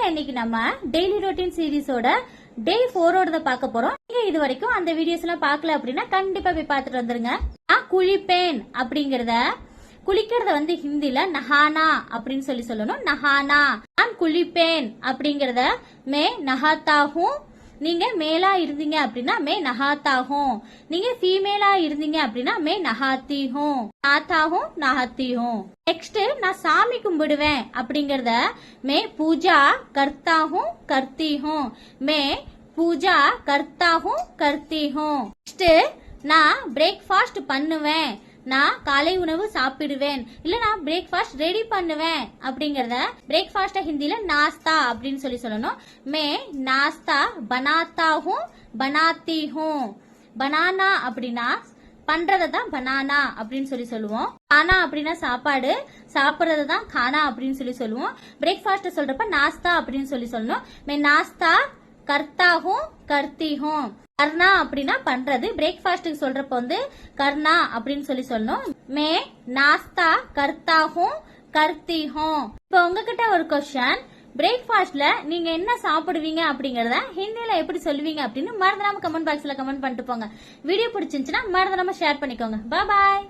இன்னைக்கு நம்ம daily routine சீரிஸோட டே 4 பார்க்க போறோம். நீங்க இது வரைக்கும் அந்த வீடியோஸ் எல்லாம் பார்க்கல அப்படின்னா கண்டிப்பா போய் பார்த்துட்டு வந்துருங்க. நான் குளிப்பேன் அப்படிங்கறத குளிக்கிறத ஹிந்தில நஹானா அப்படின்னு சொல்லணும். நஹானா. நான் குளிப்பேன் அப்படிங்கறத மே நஹாத்தா ஹூ. நீங்க மேலா இருந்தீங்க அப்படின்னா மே நஹாத்தா ஹூ. நீங்க ஃபீமேலா இருந்தீங்க அப்படின்னா மே நஹாத்தி ஹூ. நாத்தா ஹூ நஹாத்தி ஹூ. நெக்ஸ்ட் நான் சாமி கும்பிடுவேன் அப்படிங்கறத மே பூஜா கர்த்தா ஹூ கர்த்தி ஹூ. மே பூஜா கர்த்தா ஹூ கர்த்தி ஹூ. நெக்ஸ்ட் நான் பிரேக்ஃபாஸ்ட் பண்ணுவேன், நான் காலை உணவு சாப்பிடுவேன், இல்ல நான் பிரேக்ஃபாஸ்ட் ரெடி பண்ணுவேன் அப்படிங்கறத பிரேக்ஃபாஸ்ட் ஹிந்தில நாஸ்தா அப்படின்னு சொல்லணும். மே நாஸ்தா பனாத்தா ஹூ பனாத்தி ஹூ. பனானா அப்படின்னா பண்றத தான் பனானா அப்படின்னு சொல்லுவோம். கானா அப்படின்னா சாப்பாடு, சாப்பிடுறது தான் கானா அப்படின்னு சொல்லுவோம். பிரேக்ஃபாஸ்ட் சொல்றப்ப நாஸ்தா அப்படின்னு சொல்லணும். மே நாஸ்தா கர்த்தா ஹூ கர்த்தி ஹூ. கர்னா அப்படின்னா பண்றது, பிரேக்ஃபாஸ்டுக்கு சொல்றப்ப கர்னா அப்படின்னு சொல்லணும். மே நாஸ்தா கர்த்தா ஹூ கர்த்தி ஹூ. இப்போ உங்ககிட்ட ஒரு क्वेश्चन, பிரேக்ஃபாஸ்ட்ல நீங்க என்ன சாப்பிடுவீங்க அப்படிங்கறத ஹிந்தில எப்படி சொல்லுவீங்க அப்படின்னு மறந்துடாம கமெண்ட் பாக்ஸ்ல கமெண்ட் பண்ணிட்டு போங்க. வீடியோ பிடிச்சிருந்துச்சுன்னா மறந்துடாம ஷேர் பண்ணிக்கோங்க. பாய்.